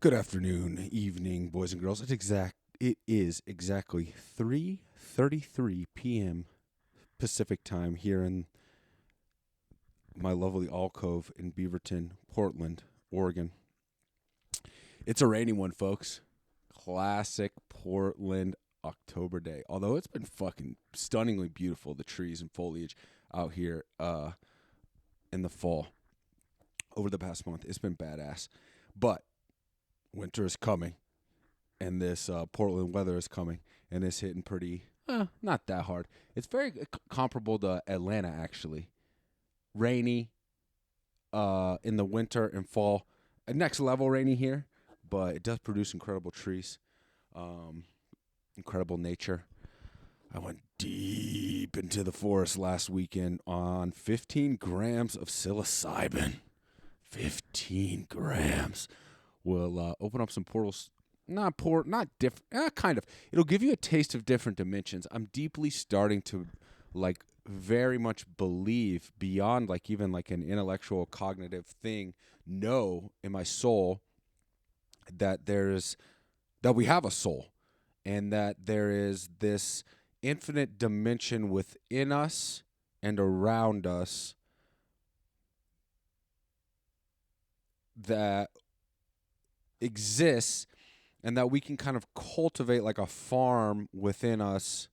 Good afternoon, evening, boys and girls. It is exactly 3:33 p.m. Pacific time here in my lovely alcove in Beaverton, Portland, Oregon. It's a rainy one, folks. Classic Portland October day. Although it's been fucking stunningly beautiful, the trees and foliage out here in the fall over the past month. It's been badass. But winter is coming. And this Portland weather is coming, and it's hitting pretty, not that hard. It's very comparable to Atlanta, actually. Rainy in the winter and fall. Next level rainy here, but it does produce incredible trees, incredible nature. I went deep into the forest last weekend on 15 grams of psilocybin. 15 grams will open up some portals. Not different, kind of. It'll give you a taste of different dimensions. I'm deeply starting to, very much believe beyond, even an intellectual cognitive thing, know in my soul that we have a soul, and that there is this infinite dimension within us and around us that exists, and that we can kind of cultivate like a farm within us.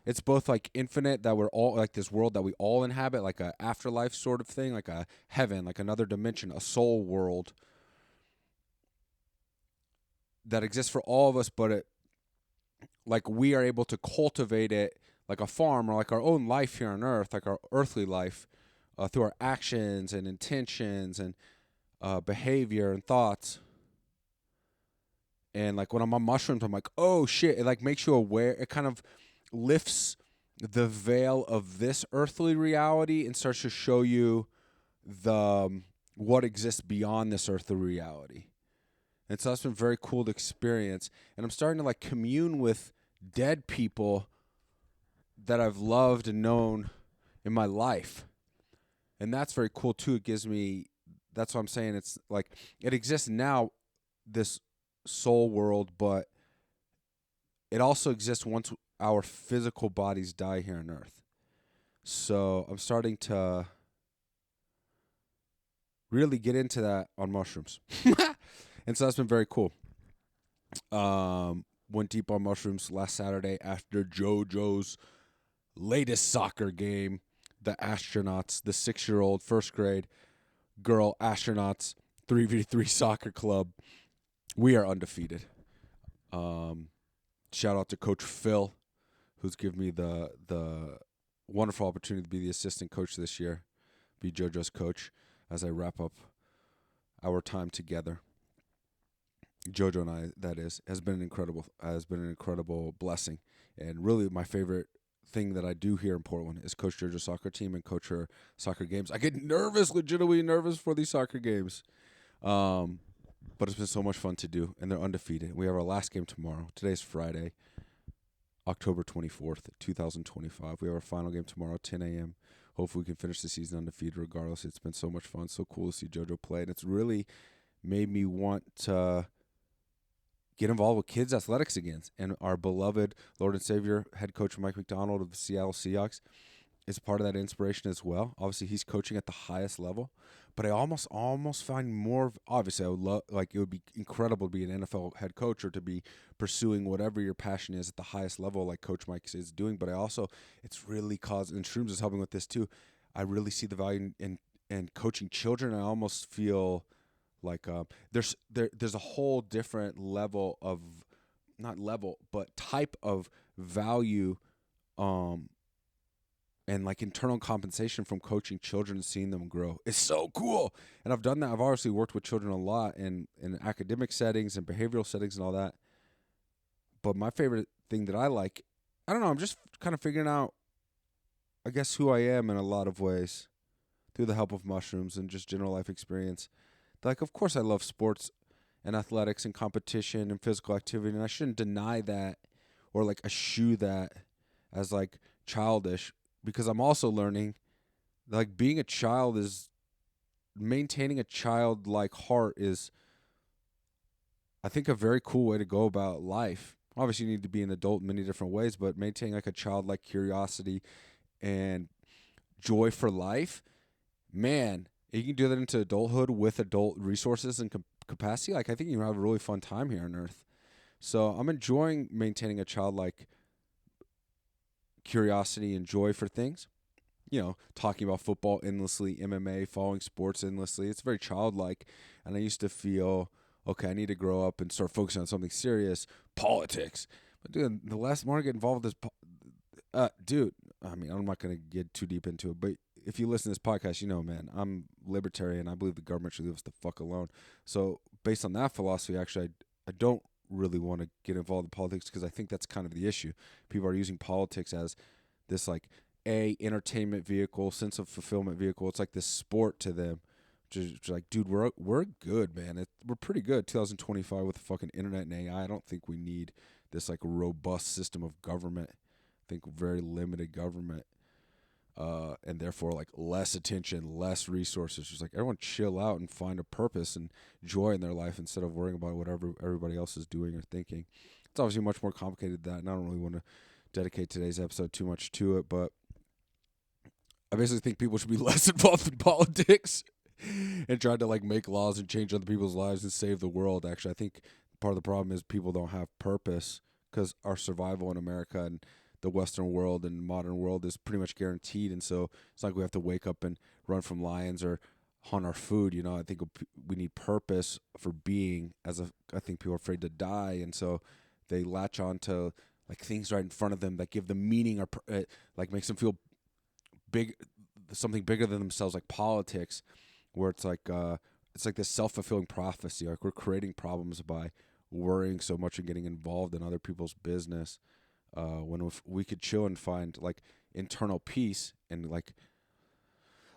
It's both infinite, that we're all this world that we all inhabit, like a afterlife sort of thing, like a heaven, like another dimension, a soul world that exists for all of us, but we are able to cultivate it like a farm, or like our own life here on earth, like our earthly life, through our actions and intentions and behavior and thoughts. And when I'm on mushrooms, I'm like, oh shit, it makes you aware. It kind of lifts the veil of this earthly reality and starts to show you what exists beyond this earthly reality. And so that's been very cool to experience. And I'm starting to commune with dead people that I've loved and known in my life. And that's very cool too. That's what I'm saying. It's it exists now, this soul world, but it also exists once our physical bodies die here on earth. So I'm starting to really get into that on mushrooms. And so that's been very cool. Went deep on mushrooms last Saturday after JoJo's latest soccer game. The astronauts, the 6-year-old first grade girl astronauts 3v3 soccer club. We are undefeated. Shout out to Coach Phil, who's given me the wonderful opportunity to be the assistant coach this year, be JoJo's coach as I wrap up our time together. JoJo and I, that has been an incredible blessing, and really my favorite thing that I do here in Portland is coach JoJo's soccer team and coach her soccer games. I get legitimately nervous for these soccer games. But it's been so much fun to do, and they're undefeated. We have our last game tomorrow. Today's Friday, October 24th, 2025. We have our final game tomorrow, 10 a.m. Hopefully we can finish the season undefeated regardless. It's been so much fun, so cool to see JoJo play, and it's really made me want to get involved with kids' athletics again. And our beloved Lord and Savior, head coach Mike McDonald of the Seattle Seahawks, is part of that inspiration as well. Obviously, he's coaching at the highest level, but I almost find more. Obviously, I would love, it would be incredible to be an NFL head coach or to be pursuing whatever your passion is at the highest level, like Coach Mike is doing. But it's really and Shrooms is helping with this too. I really see the value in coaching children. I almost feel like there's a whole different level of, not level, but type of value, and internal compensation from coaching children and seeing them grow. It's so cool. And I've done that. I've obviously worked with children a lot in academic settings and behavioral settings and all that. But my favorite thing that I don't know, I'm just kind of figuring out, I guess, who I am in a lot of ways through the help of mushrooms and just general life experience. Of course I love sports and athletics and competition and physical activity, and I shouldn't deny that or eschew that as childish. Because I'm also learning, being a child is, maintaining a childlike heart is I think a very cool way to go about life. Obviously, you need to be an adult in many different ways, but maintaining like a childlike curiosity and joy for life, man, you can do that into adulthood with adult resources and capacity. Like, I think you have a really fun time here on Earth. So I'm enjoying maintaining a childlike curiosity and joy for things. Talking about football endlessly, MMA, following sports endlessly. It's very childlike. And I used to feel, okay, I need to grow up and start focusing on something serious, politics. But dude, the less more I get involved with this, dude, I mean, I'm not going to get too deep into it, but if you listen to this podcast, man, I'm libertarian. I believe the government should leave us the fuck alone. So based on that philosophy, actually, I don't really want to get involved in politics because I think that's kind of the issue. People are using politics as this like entertainment vehicle, sense of fulfillment vehicle. It's like this sport to them. Just like, dude, we're good, man. We're pretty good. 2025 with fucking internet and AI. I don't think we need this like robust system of government. I think very limited government, and therefore like less attention, less resources. Just like everyone chill out and find a purpose and joy in their life instead of worrying about whatever everybody else is doing or thinking. It's obviously much more complicated than that, and I don't really want to dedicate today's episode too much to it, but I basically think people should be less involved in politics and try to like make laws and change other people's lives and save the world. Actually, I think part of the problem is people don't have purpose because our survival in America and the Western world and modern world is pretty much guaranteed. And so it's like we have to wake up and run from lions or hunt our food. I think we need purpose for being. I think people are afraid to die, and so they latch on to like things right in front of them that give them meaning or like makes them feel big, something bigger than themselves, like politics, where it's like this self-fulfilling prophecy. Like we're creating problems by worrying so much and getting involved in other people's business, when if we could chill and find like internal peace and like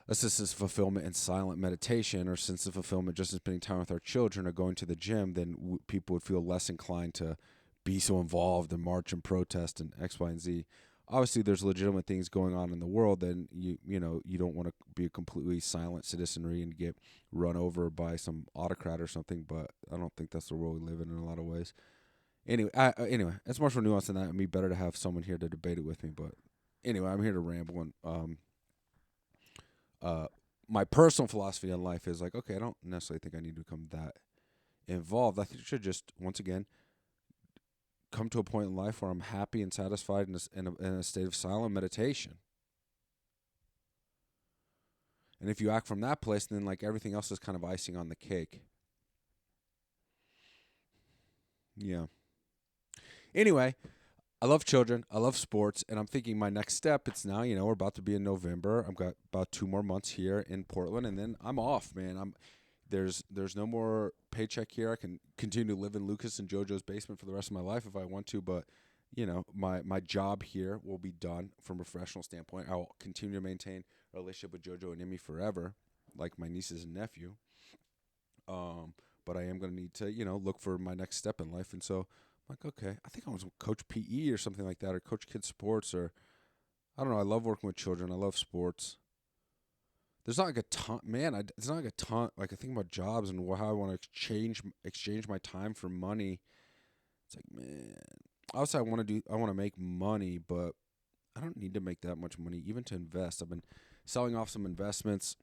a sense of fulfillment in silent meditation or sense of fulfillment just in spending time with our children or going to the gym, then people would feel less inclined to be so involved and march and protest and X, Y, and Z. Obviously, there's legitimate things going on in the world, then you don't want to be a completely silent citizenry and get run over by some autocrat or something. But I don't think that's the world we live in a lot of ways. Anyway, it's much more nuanced than that. It'd be better to have someone here to debate it with me. But anyway, I'm here to ramble. And my personal philosophy on life is like, okay, I don't necessarily think I need to become that involved. I think I should just once again come to a point in life where I'm happy and satisfied in a state of silent meditation. And if you act from that place, then like everything else is kind of icing on the cake. Yeah. Anyway, I love children. I love sports. And I'm thinking my next step, it's now, we're about to be in November. I've got about 2 more months here in Portland, and then I'm off, man. There's no more paycheck here. I can continue to live in Lucas and JoJo's basement for the rest of my life if I want to, but my job here will be done from a professional standpoint. I'll continue to maintain a relationship with JoJo and Emmy forever, like my nieces and nephew. But I am going to need to, look for my next step in life. And so I'm like, okay, I think I want to coach PE or something like that, or coach kids sports, or I don't know. I love working with children. I love sports. There's not like a ton, man. It's not like a ton. Like I think about jobs and how I want to exchange my time for money. It's like, man, obviously I want to make money, but I don't need to make that much money even to invest. I've been selling off some investments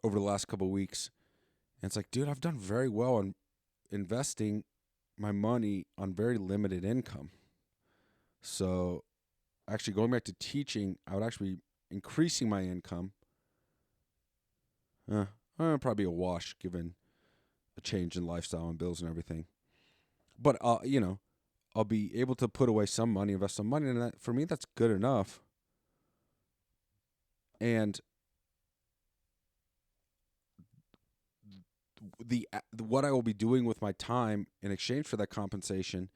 over the last couple of weeks, and it's like, dude, I've done very well on investing my money on very limited income. So actually going back to teaching, I would actually be increasing my income. Probably a wash given a change in lifestyle and bills and everything. But I'll be able to put away some money, invest some money, and that for me that's good enough. And what I will be doing with my time in exchange for that compensation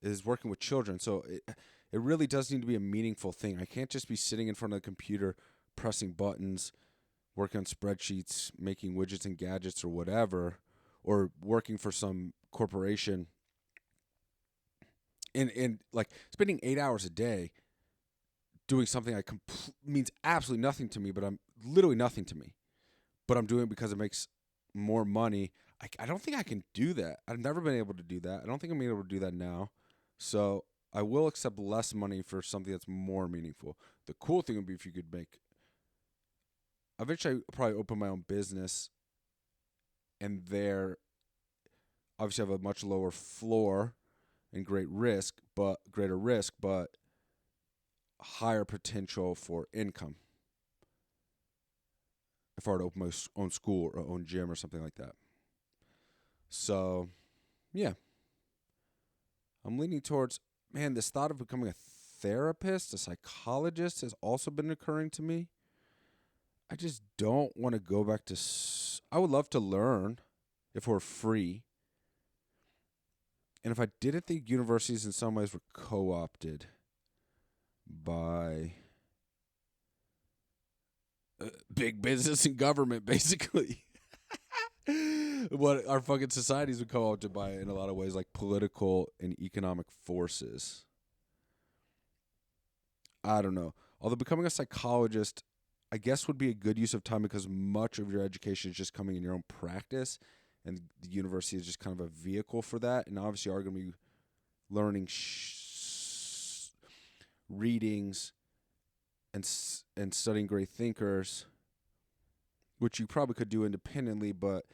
is working with children. So it really does need to be a meaningful thing. I can't just be sitting in front of the computer pressing buttons, working on spreadsheets, making widgets and gadgets or whatever, or working for some corporation and like spending 8 hours a day doing something that means absolutely nothing to me, but I'm literally nothing to me. But I'm doing it because it makes more money. I don't think I can do that. I've never been able to do that. I don't think I'm able to do that now. So I will accept less money for something that's more meaningful. The cool thing would be if you could make. Eventually, I'd probably open my own business, and there, obviously, have a much lower floor and greater risk, but higher potential for income. If I were to open my own school or own gym or something like that. So, yeah, I'm leaning towards, man, this thought of becoming a therapist, a psychologist has also been occurring to me. I just don't want to go back to, I would love to learn if we're free. And if I didn't think universities in some ways were co-opted by big business and government, basically. What our fucking societies would co-opted by in a lot of ways, like political and economic forces. I don't know. Although becoming a psychologist, I guess, would be a good use of time because much of your education is just coming in your own practice, and the university is just kind of a vehicle for that. And obviously, you are going to be learning readings and studying great thinkers, which you probably could do independently, but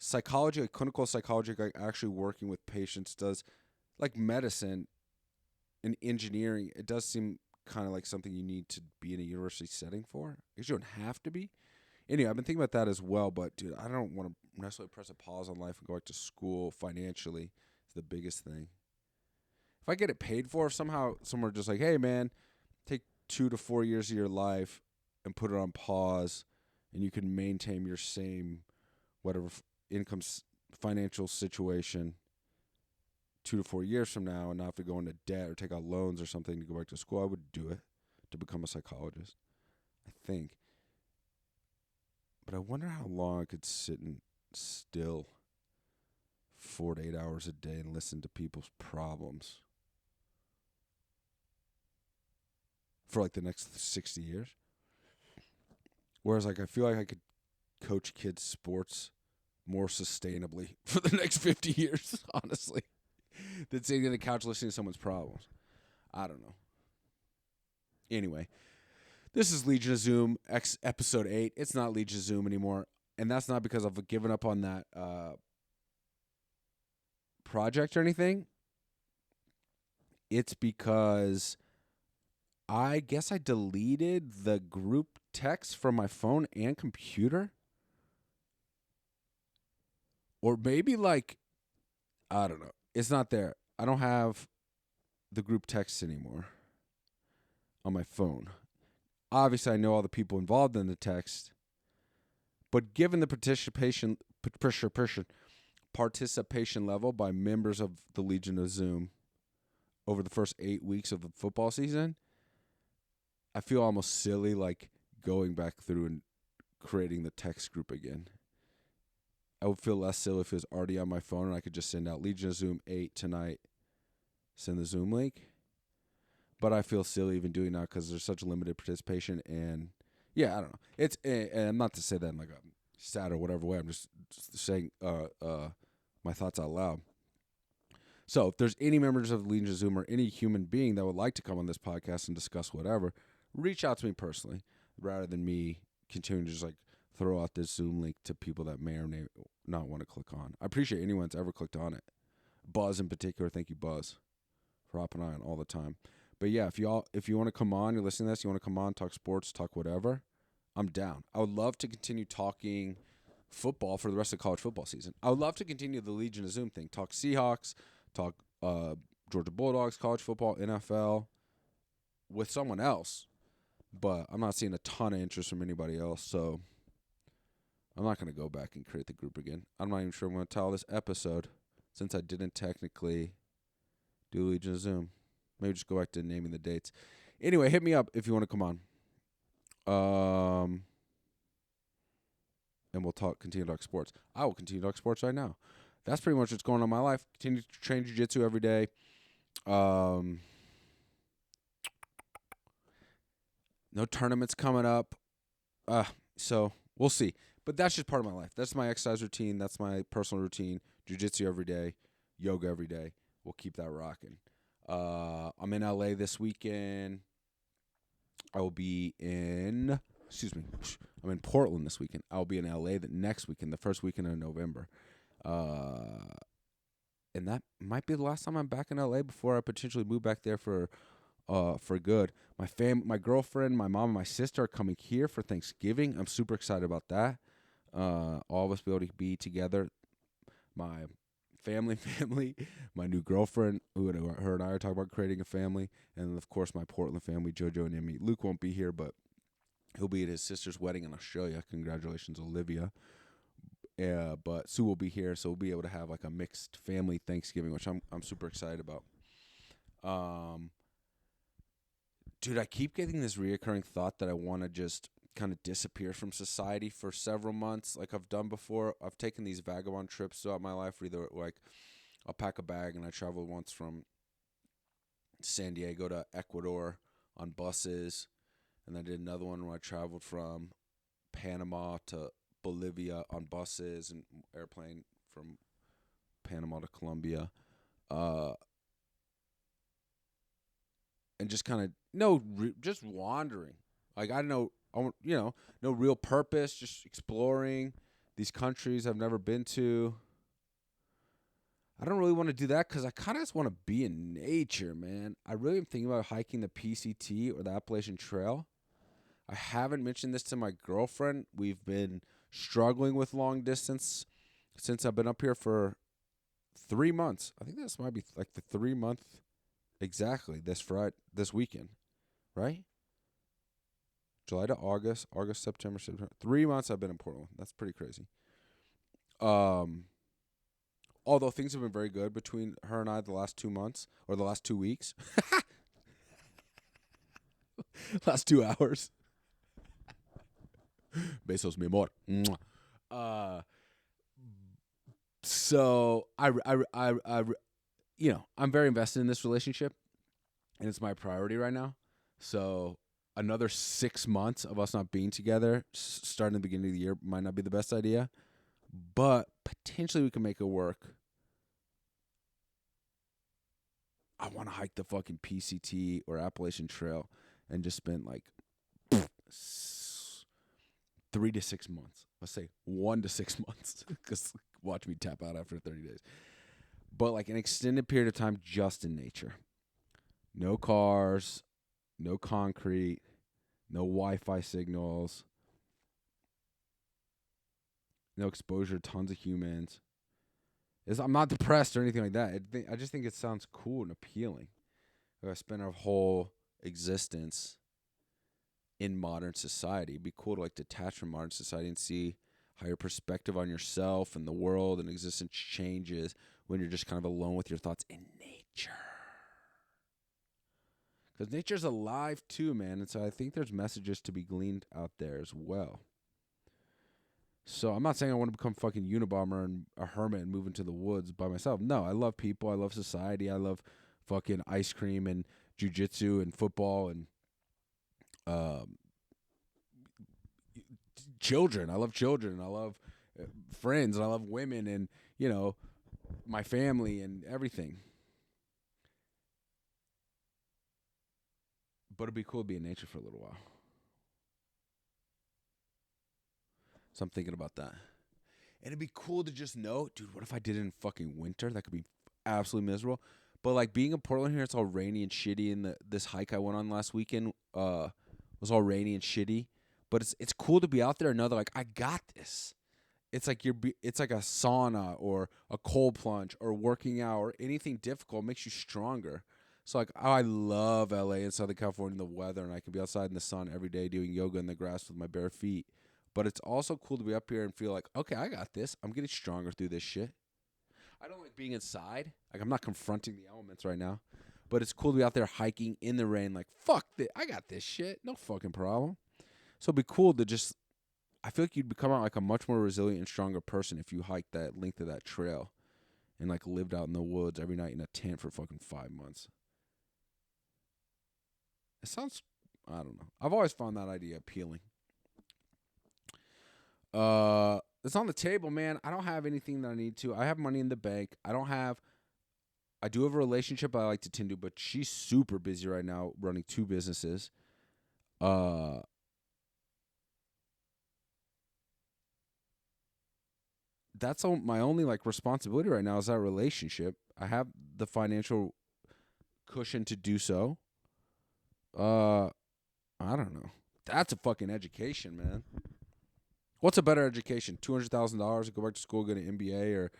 psychology, like clinical psychology, like actually working with patients, does, like medicine and engineering, it does seem kind of like something you need to be in a university setting for. Because you don't have to be. Anyway, I've been thinking about that as well, but dude, I don't want to necessarily press a pause on life and go back to school financially. It's the biggest thing. If I get it paid for, if somehow somewhere just like, hey man, take 2 to 4 years of your life and put it on pause, and you can maintain your same whatever income financial situation 2 to 4 years from now and not have to go into debt or take out loans or something to go back to school, I would do it to become a psychologist, I think. But I wonder how long I could sit still 4 to 8 hours a day and listen to people's problems for like the next 60 years. Whereas like I feel like I could coach kids sports more sustainably for the next 50 years, honestly, than sitting on the couch listening to someone's problems. I don't know. Anyway, this is Legion of Zoom, episode 8. It's not Legion of Zoom anymore, and that's not because I've given up on that project or anything. It's because I guess I deleted the group text from my phone and computer. Or maybe like, I don't know. It's not there. I don't have the group text anymore on my phone. Obviously, I know all the people involved in the text, but given the participation level by members of the Legion of Zoom over the first 8 weeks of the football season, I feel almost silly like going back through and creating the text group again. I would feel less silly if it was already on my phone and I could just send out Legion of Zoom 8 tonight, send the Zoom link. But I feel silly even doing that because there's such limited participation. And yeah, I don't know. It's and not to say that in like a sad or whatever way. I'm just saying my thoughts out loud. So if there's any members of Legion of Zoom or any human being that would like to come on this podcast and discuss whatever, reach out to me personally rather than me continuing to just like throw out this Zoom link to people that may or may not want to click on. I appreciate anyone that's ever clicked on it. Buzz in particular, thank you, Buzz, for hopping on all the time. But yeah, if you want to come on, you're listening to this, you want to come on, talk sports, talk whatever, I'm down. I would love to continue talking football for the rest of the college football season. I would love to continue the Legion of Zoom thing. Talk Seahawks, talk Georgia Bulldogs, college football, NFL, with someone else. But I'm not seeing a ton of interest from anybody else, so I'm not going to go back and create the group again. I'm not even sure I'm going to tell this episode since I didn't technically do Legion of Zoom. Maybe just go back to naming the dates. Anyway, hit me up if you want to come on. And we'll continue to talk sports. I will continue to talk sports right now. That's pretty much what's going on in my life. Continue to train jiu-jitsu every day. No tournaments coming up. So we'll see. But that's just part of my life. That's my exercise routine. That's my personal routine. Jiu-jitsu every day, yoga every day. We'll keep that rocking. I'm in LA this weekend. I will be in. Excuse me. I'm in Portland this weekend. I'll be in LA the next weekend, the first weekend of November. And that might be the last time I'm back in LA before I potentially move back there for good. My girlfriend, my mom, and my sister are coming here for Thanksgiving. I'm super excited about that. All of us be able to be together. My family, my new girlfriend, her and I are talking about creating a family, and of course my Portland family, JoJo and Emmy. Luke won't be here, but he'll be at his sister's wedding in Australia. Congratulations, Olivia. But Sue will be here, so we'll be able to have like a mixed family Thanksgiving, which I'm super excited about. Dude, I keep getting this reoccurring thought that I want to just kind of disappear from society for several months, like I've done before. I've taken these vagabond trips throughout my life, where either like I'll pack a bag, and I traveled once from San Diego to Ecuador on buses, and I did another one where I traveled from Panama to Bolivia on buses and airplane from Panama to Colombia, and just kind of just wandering. Like I don't know, no real purpose, just exploring these countries I've never been to. I don't really want to do that because I kind of just want to be in nature, man. I really am thinking about hiking the PCT or the Appalachian Trail. I haven't mentioned this to my girlfriend. We've been struggling with long distance since I've been up here for 3 months. I think this might be like the 3 month exactly this weekend, right? July to August, September. 3 months I've been in Portland. That's pretty crazy. Although things have been very good between her and I the last 2 months, or the last 2 weeks. Last 2 hours. Besos, mi amor. So I'm very invested in this relationship, and it's my priority right now. So another 6 months of us not being together, starting at the beginning of the year, might not be the best idea, but potentially we can make it work. I want to hike the fucking PCT or Appalachian Trail and just spend like 3 to 6 months. Let's say 1 to 6 months, because watch me tap out after 30 days. But like an extended period of time just in nature. No cars, no concrete, no Wi-Fi signals, no exposure to tons of humans. I'm not depressed or anything like that. I just think it sounds cool and appealing. I spent our whole existence in modern society. It'd be cool to like detach from modern society and see how your perspective on yourself and the world and existence changes when you're just kind of alone with your thoughts in nature. Because nature's alive too, man. And so I think there's messages to be gleaned out there as well. So I'm not saying I want to become fucking Unabomber and a hermit and move into the woods by myself. No, I love people. I love society. I love fucking ice cream and jiu-jitsu and football and children. I love children. I love friends. And I love women and, my family and everything. But it'd be cool to be in nature for a little while. So I'm thinking about that. And it'd be cool to just know, dude, what if I did it in fucking winter? That could be absolutely miserable. But like being in Portland here, it's all rainy and shitty. And this hike I went on last weekend was all rainy and shitty. But it's cool to be out there and know that like I got this. It's like it's like a sauna or a cold plunge or working out or anything difficult makes you stronger. So like I love LA and Southern California and the weather, and I can be outside in the sun every day doing yoga in the grass with my bare feet. But it's also cool to be up here and feel like, okay, I got this. I'm getting stronger through this shit. I don't like being inside. Like I'm not confronting the elements right now. But it's cool to be out there hiking in the rain. Like, fuck this. I got this shit. No fucking problem. So it'd be cool to just, I feel like you'd become out like a much more resilient and stronger person if you hiked that length of that trail and like lived out in the woods every night in a tent for fucking 5 months. It sounds, I don't know. I've always found that idea appealing. It's on the table, man. I don't have anything that I need to. I have money in the bank. I do have a relationship I like to tend to, but she's super busy right now running 2 businesses. Uh, that's my only like responsibility right now is that relationship. I have the financial cushion to do so. Uh, I don't know. That's a fucking education, man. What's a better education? $200,000 to go back to school, get an MBA or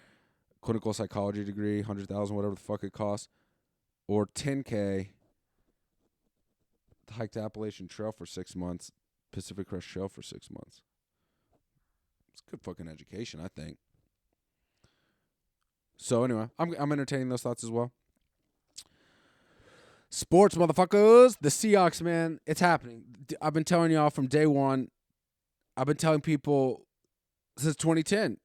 clinical psychology degree, 100,000, whatever the fuck it costs, or 10K to hike the Appalachian Trail for 6 months, Pacific Crest Trail for 6 months. It's good fucking education, I think. So anyway, I'm entertaining those thoughts as well. Sports, motherfuckers. The Seahawks, man, it's happening. I've been telling y'all from day one. I've been telling people since 2010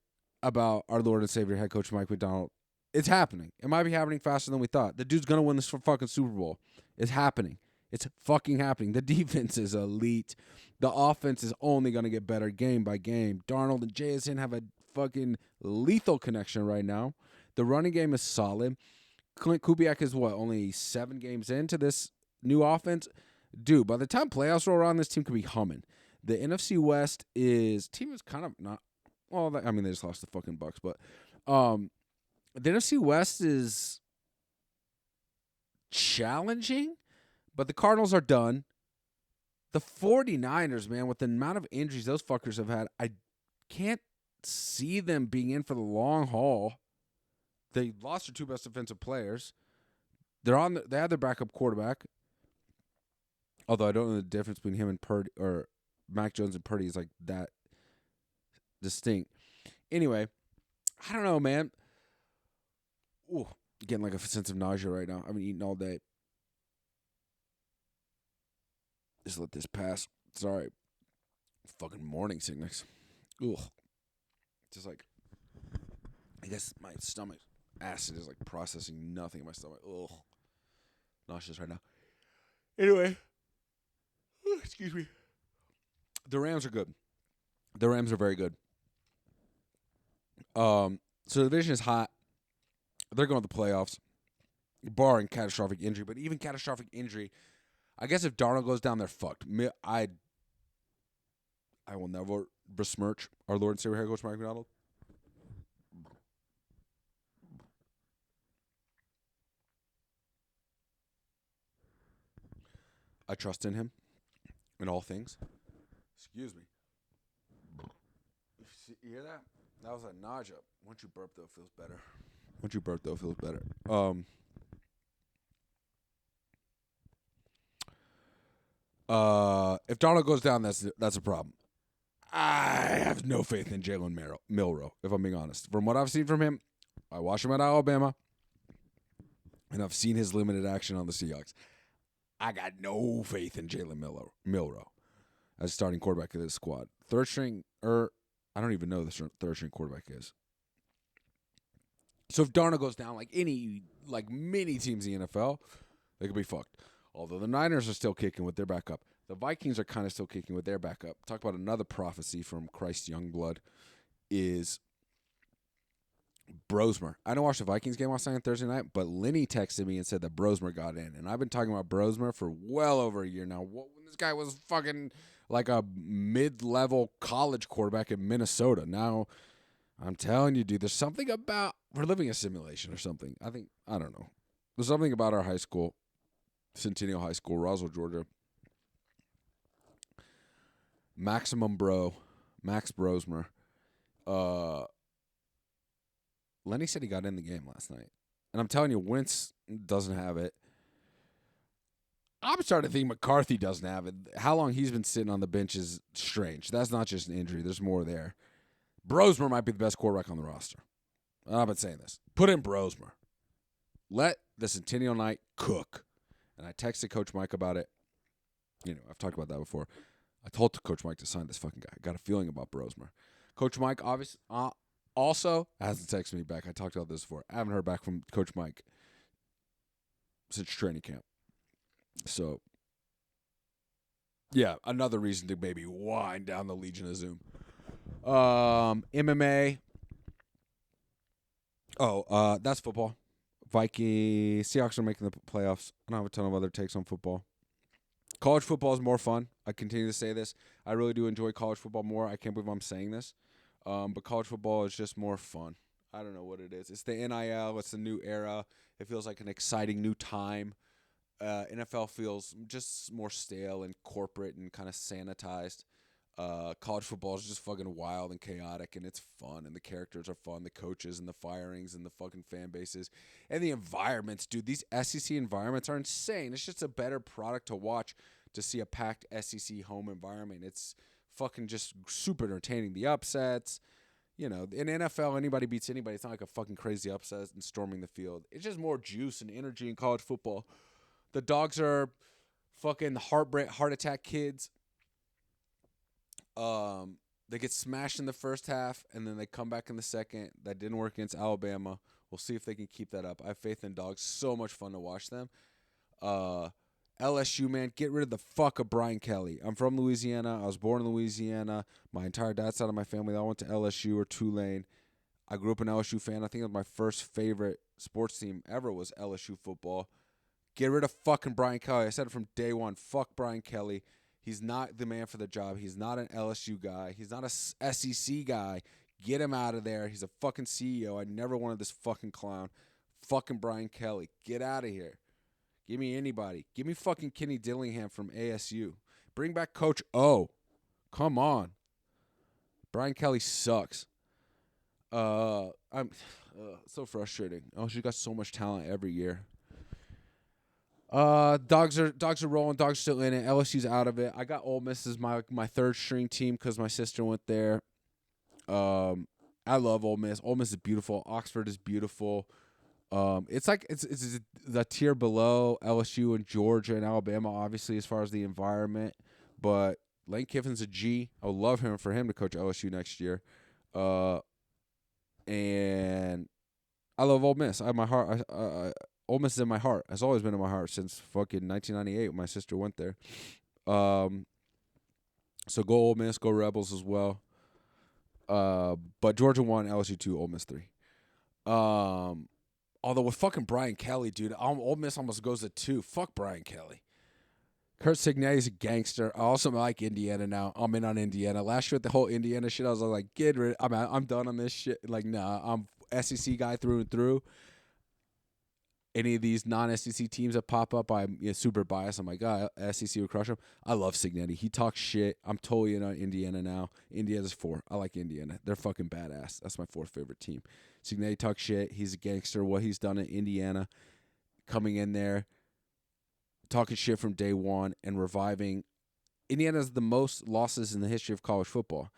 about our Lord and Savior head coach Mike McDonald. It's happening. It might be happening faster than we thought. The dude's gonna win this fucking Super Bowl. It's happening. It's fucking happening. The defense is elite. The offense is only gonna get better game by game. Darnold and JSN have a fucking lethal connection right now. The running game is solid. Clint Kubiak is only 7 games into this new offense? Dude, by the time playoffs roll around, this team could be humming. The NFC West team is kind of not, well, they just lost the fucking Bucks, but the NFC West is challenging, but the Cardinals are done. The 49ers, man, with the amount of injuries those fuckers have had, I can't see them being in for the long haul. They lost their 2 best defensive players. They had their backup quarterback. Although I don't know the difference between him and Purdy or Mac Jones and Purdy is like that distinct. Anyway, I don't know, man. Ooh, getting like a sense of nausea right now. I've been eating all day. Just let this pass. Sorry. Fucking morning sickness. Ugh. Just like, I guess my stomach acid is like processing nothing in my stomach. Ugh. Nauseous right now. Anyway. Excuse me. The Rams are good. The Rams are very good. So the division is hot. They're going to the playoffs, barring catastrophic injury. But even catastrophic injury, I guess if Darnold goes down, they're fucked. I will never besmirch our Lord and Savior head coach Mike McDonald. I trust in him in all things. Excuse me. You hear that? That was a nausea. Once you burp, though, it feels better. If Darnold goes down, that's a problem. I have no faith in Jalen Milroe, if I'm being honest. From what I've seen from him, I watched him at Alabama, and I've seen his limited action on the Seahawks. I got no faith in Jalen Milroe as starting quarterback of this squad. Third string, I don't even know who the third string quarterback is. So if Darnold goes down, like many teams in the NFL, they could be fucked. Although the Niners are still kicking with their backup. The Vikings are kind of still kicking with their backup. Talk about another prophecy from Christ-Youngblood is Brosmer. I didn't watch the Vikings game last night on Thursday night, but Lenny texted me and said that Brosmer got in. And I've been talking about Brosmer for well over a year now. When this guy was fucking like a mid-level college quarterback in Minnesota. Now, I'm telling you, dude, there's something about, we're living a simulation or something. I don't know. There's something about our high school, Centennial High School, Roswell, Georgia. Max Brosmer. Lenny said he got in the game last night. And I'm telling you, Wentz doesn't have it. I'm starting to think McCarthy doesn't have it. How long he's been sitting on the bench is strange. That's not just an injury. There's more there. Brosmer might be the best quarterback on the roster. I've been saying this. Put in Brosmer. Let the Centennial Night cook. And I texted Coach Mike about it. I've talked about that before. I told Coach Mike to sign this fucking guy. I got a feeling about Brosmer. Coach Mike obviously also hasn't texted me back. I talked about this before. I haven't heard back from Coach Mike since training camp. So, yeah, another reason to maybe wind down the Legion of Zoom. MMA. That's football. Vikings, Seahawks are making the playoffs. I don't have a ton of other takes on football. College football is more fun. I continue to say this. I really do enjoy college football more. I can't believe I'm saying this. But college football is just more fun. I don't know what it is. It's the NIL. It's the new era. It feels like an exciting new time. NFL feels just more stale and corporate and kind of sanitized. College football is just fucking wild and chaotic, and it's fun, and the characters are fun, the coaches and the firings and the fucking fan bases and the environments, dude. These SEC environments are insane. It's just a better product to watch to see a packed SEC home environment. It's fucking just super entertaining. The upsets, in NFL, anybody beats anybody. It's not like a fucking crazy upset and storming the field. It's just more juice and energy in college football. The dogs are fucking heart attack kids. They get smashed in the first half, and then they come back in the second. That didn't work against Alabama. We'll see if they can keep that up. I have faith in dogs. So much fun to watch them. LSU, man, get rid of the fuck of Brian Kelly. I'm from Louisiana. I was born in Louisiana. My entire dad's side of my family, they all went to LSU or Tulane. I grew up an LSU fan. I think it was my first favorite sports team ever was LSU football. Get rid of fucking Brian Kelly. I said it from day one. Fuck Brian Kelly. He's not the man for the job. He's not an LSU guy. He's not a SEC guy. Get him out of there. He's a fucking CEO. I never wanted this fucking clown. Fucking Brian Kelly. Get out of here. Give me anybody. Give me fucking Kenny Dillingham from ASU. Bring back Coach O. Come on. Brian Kelly sucks. I'm so frustrating. Oh, she's got so much talent every year. Dogs are rolling. Dogs still in it. LSU's out of it. I got Ole Miss as my third string team because my sister went there. I love Ole Miss. Ole Miss is beautiful. Oxford is beautiful. It's like it's the tier below LSU and Georgia and Alabama, obviously, as far as the environment. But Lane Kiffin's a G. I would love for him to coach LSU next year. And I love Ole Miss. I have my heart. Ole Miss is in my heart. Has always been in my heart since fucking 1998 when my sister went there. So go Ole Miss, go Rebels as well. But Georgia 1, LSU 2, Ole Miss 3. Although with fucking Brian Kelly, dude, Ole Miss almost goes to 2. Fuck Brian Kelly. Kurt Signetti's a gangster. I also like Indiana now. I'm in on Indiana. Last year with the whole Indiana shit, I was like, get rid. I'm done on this shit. Like, nah, I'm SEC guy through and through. Any of these non-SEC teams that pop up, I'm super biased. I'm like, SEC would crush them. I love Signetti. He talks shit. I'm totally in on Indiana now. Indiana's 4. I like Indiana. They're fucking badass. That's my 4th favorite team. Signetti talks shit. He's a gangster. What he's done in Indiana, coming in there, talking shit from day one, and reviving. Indiana has the most losses in the history of college football.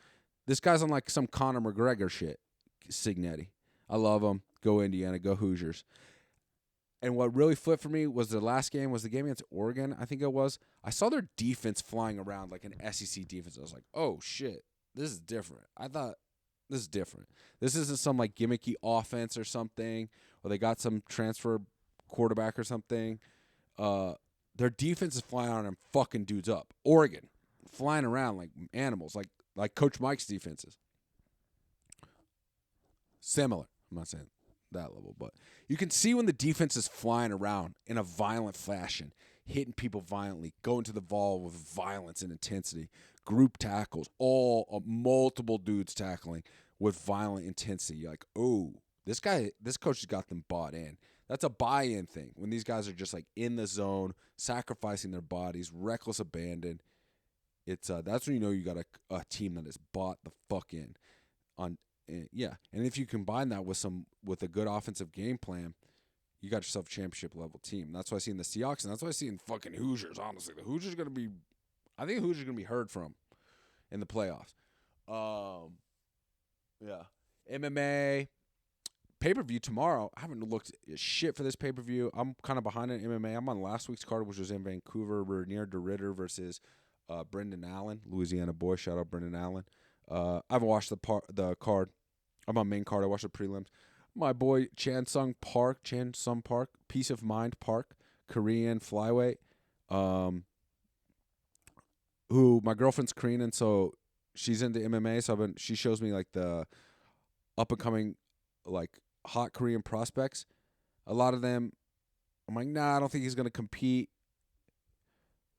This guy's on like some Conor McGregor shit. Signetti. I love him. Go Indiana. Go Hoosiers. And what really flipped for me was the last game, was the game against Oregon, I think it was. I saw their defense flying around like an SEC defense. I was like, oh, shit, this is different. I thought, this is different. This isn't some like gimmicky offense or something, or they got some transfer quarterback or something. Their defense is flying around and fucking dudes up. Oregon, flying around like animals, like Coach Mike's defenses. Similar. I'm not saying that level, but you can see when the defense is flying around in a violent fashion, hitting people violently, going to the ball with violence and intensity, group tackles, all multiple dudes tackling with violent intensity. You're like, oh, this coach has got them bought in. That's a buy-in thing. When these guys are just like in the zone, sacrificing their bodies, reckless abandon. It's that's when you know you got a team that is bought the fuck in on. Yeah, and if you combine that with a good offensive game plan, you got yourself a championship level team. That's why I see in the Seahawks, and that's why I see in fucking Hoosiers. Honestly, the Hoosiers are gonna be, I think the Hoosiers are gonna be heard from in the playoffs. Yeah, MMA pay-per-view tomorrow. I haven't looked at shit for this pay-per-view. I'm kind of behind in MMA. I'm on last week's card, which was in Vancouver. Renier DeRitter versus Brendan Allen, Louisiana boy. Shout out Brendan Allen. I haven't watched the card. I'm on main card. I watched the prelims. My boy Chan Sung Park, Peace of Mind Park, Korean flyweight. Who my girlfriend's Korean, and so she's into MMA, so she shows me like the up and coming like hot Korean prospects. A lot of them, I'm like, nah, I don't think he's gonna compete.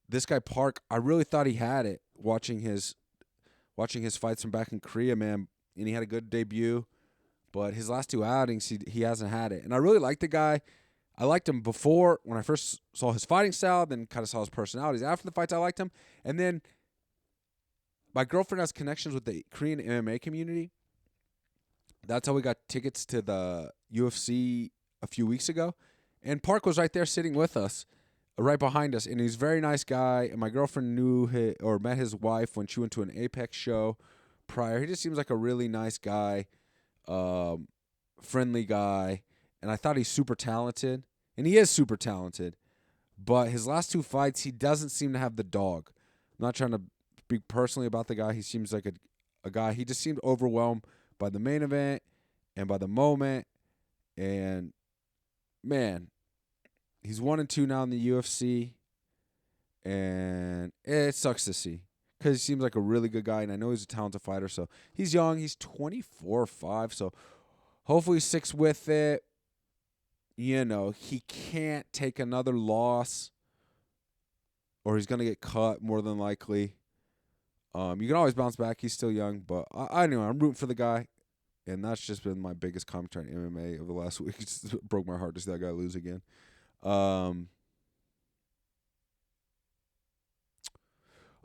This guy Park, I really thought he had it watching his fights from back in Korea, man, and he had a good debut. But his last two outings, he hasn't had it. And I really like the guy. I liked him before when I first saw his fighting style, then kind of saw his personalities. After the fights, I liked him. And then my girlfriend has connections with the Korean MMA community. That's how we got tickets to the UFC a few weeks ago. And Park was right there sitting with us, right behind us. And he's a very nice guy. And my girlfriend met his wife when she went to an Apex show prior. He just seems like a really nice guy. Friendly guy, and I thought he's super talented, and he is super talented, but his last two fights, he doesn't seem to have the dog. I'm not trying to speak personally about the guy. He seems like a guy, he just seemed overwhelmed by the main event and by the moment, and man, he's 1-2 now in the UFC, and it sucks to see. Because he seems like a really good guy, and I know he's a talented fighter. So he's young. He's 24 or 5. So hopefully he sticks with it. You know, he can't take another loss, or he's going to get cut more than likely. You can always bounce back. He's still young. But anyway, I'm rooting for the guy. And that's just been my biggest commentary on MMA over the last week. It just broke my heart to see that guy lose again.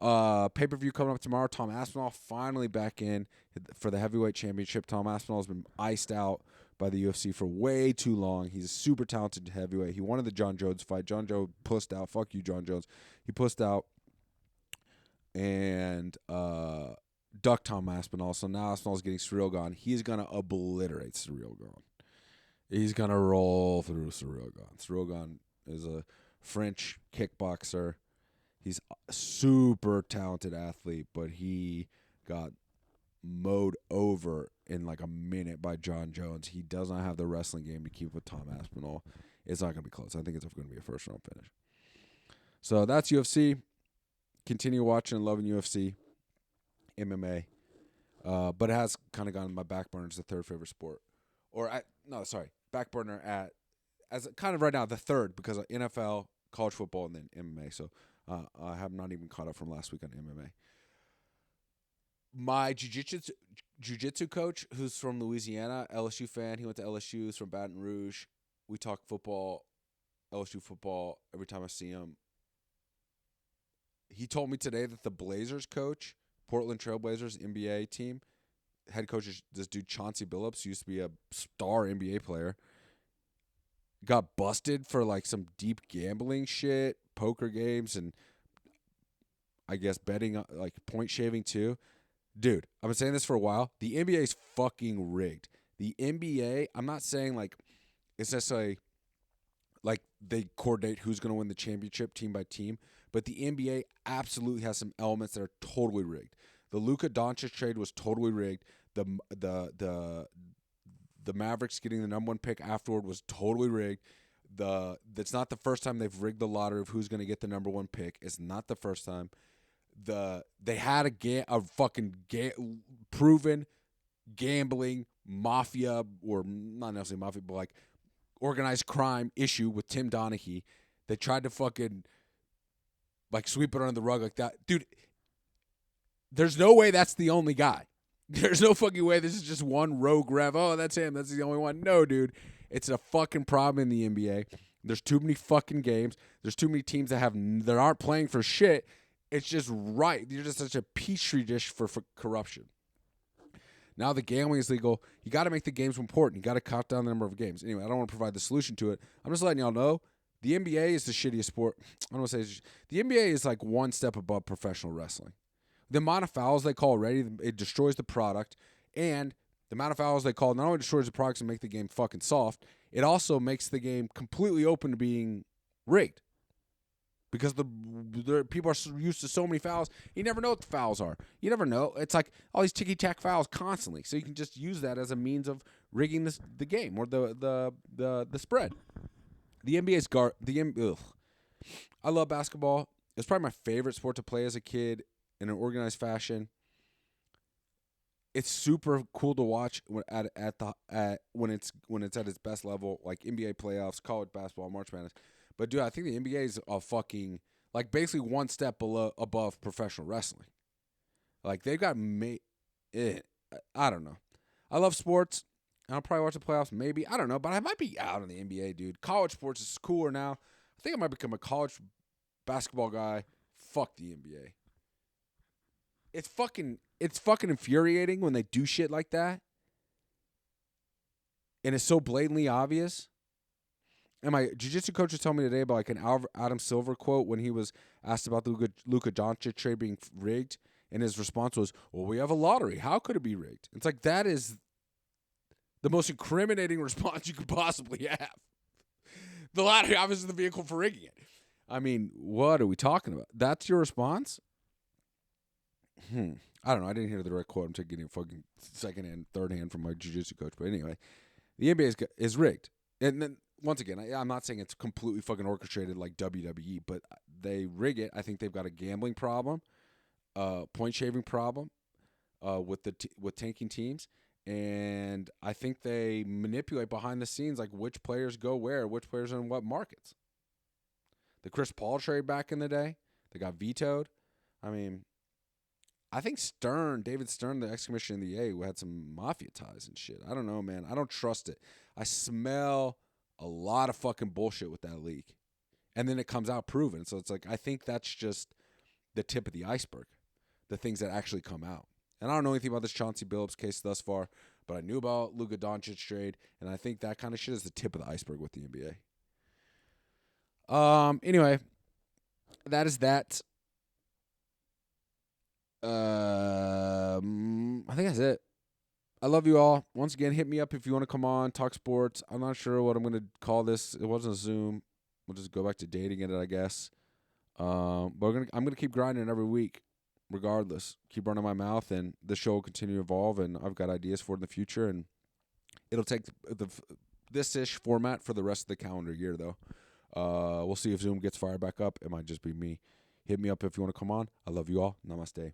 Pay-per-view coming up tomorrow. Tom Aspinall finally back in for the heavyweight championship. Tom Aspinall has been iced out by the UFC for way too long. He's a super talented heavyweight. He wanted the John Jones fight. John Jones pussed out. Fuck you, John Jones. He pussed out and ducked Tom Aspinall. So now Aspinall's getting Ciryl Gane. He's going to obliterate Ciryl Gane. He's going to roll through Ciryl Gane. Ciryl Gane is a French kickboxer. He's a super talented athlete, but he got mowed over in like a minute by John Jones. He does not have the wrestling game to keep with Tom Aspinall. It's not going to be close. I think it's going to be a first-round finish. So that's UFC. Continue watching and loving UFC, MMA. But it has kind of gone on my back burner as the third favorite sport. Back burner as kind of right now, the third, because of NFL, college football, and then MMA. So I have not even caught up from last week on MMA. My jiu-jitsu coach, who's from Louisiana, LSU fan, he went to LSU, he's from Baton Rouge. We talk football, LSU football, every time I see him. He told me today that the Blazers coach, Portland Trailblazers NBA team, head coach is this dude Chauncey Billups, used to be a star NBA player, got busted for like some deep gambling shit, poker games, and I guess betting, like point shaving too. Dude, I've been saying this for a while. The NBA is fucking rigged. The NBA, I'm not saying like it's necessarily like they coordinate who's going to win the championship team by team, but the NBA absolutely has some elements that are totally rigged. The Luka Doncic trade was totally rigged. The Mavericks getting the number one pick afterward was totally rigged. That's not the first time they've rigged the lottery of who's going to get the number one pick. It's not the first time. They had a proven gambling mafia, or not necessarily mafia, but like organized crime issue with Tim Donaghy. They tried to fucking like sweep it under the rug like that. Dude, there's no way that's the only guy. There's no fucking way this is just one rogue rev. Oh, that's him. That's the only one. No, dude. It's a fucking problem in the NBA. There's too many fucking games. There's too many teams that aren't playing for shit. It's just right. You're just such a petri dish for corruption. Now the gambling is legal. You got to make the games important. You got to cut down the number of games. Anyway, I don't want to provide the solution to it. I'm just letting y'all know the NBA is the shittiest sport. I don't want to say the NBA is like one step above professional wrestling. The amount of fouls they call already, it destroys the product. And the amount of fouls they call not only destroys the product and make the game fucking soft, it also makes the game completely open to being rigged. Because the people are used to so many fouls, you never know what the fouls are. You never know. It's like all these ticky-tack fouls constantly. So you can just use that as a means of rigging the game or the spread. The NBA's I love basketball. It's probably my favorite sport to play as a kid in an organized fashion. it's super cool to watch when it's at its best level, like NBA playoffs, college basketball, March Madness. But dude, I think the NBA is a fucking like basically one step above professional wrestling. Like they've got I don't know. I love sports. I'll probably watch the playoffs, maybe. I don't know, but I might be out on the NBA, dude. College sports is cooler now. I think I might become a college basketball guy. Fuck the NBA. It's fucking infuriating when they do shit like that. And it's so blatantly obvious. And my jiu-jitsu coach was telling me today about like an Adam Silver quote when he was asked about the Luka Doncic trade being rigged. And his response was, well, we have a lottery. How could it be rigged? It's like that is the most incriminating response you could possibly have. The lottery obviously is the vehicle for rigging it. I mean, what are we talking about? That's your response? I don't know. I didn't hear the direct quote. I'm taking a fucking second hand, third hand from my jiu-jitsu coach. But anyway, the NBA is rigged. And then, once again, I'm not saying it's completely fucking orchestrated like WWE, but they rig it. I think they've got a gambling problem, point shaving problem with tanking teams. And I think they manipulate behind the scenes like which players go where, which players are in what markets. The Chris Paul trade back in the day, they got vetoed. I mean, I think David Stern, the ex-commissioner in the A, had some mafia ties and shit. I don't know, man. I don't trust it. I smell a lot of fucking bullshit with that leak. And then it comes out proven. So it's like, I think that's just the tip of the iceberg, the things that actually come out. And I don't know anything about this Chauncey Billups case thus far, but I knew about Luka Doncic trade, and I think that kind of shit is the tip of the iceberg with the NBA. Anyway, that is that. I think that's it. I love you all. Once again, hit me up if you want to come on, talk sports. I'm not sure what I'm going to call this. It wasn't a Zoom. We'll just go back to dating it, I guess. But I'm gonna keep grinding every week, regardless. Keep running my mouth, and the show will continue to evolve. And I've got ideas for it in the future, and it'll take this-ish format for the rest of the calendar year, though. We'll see if Zoom gets fired back up. It might just be me. Hit me up if you want to come on. I love you all. Namaste.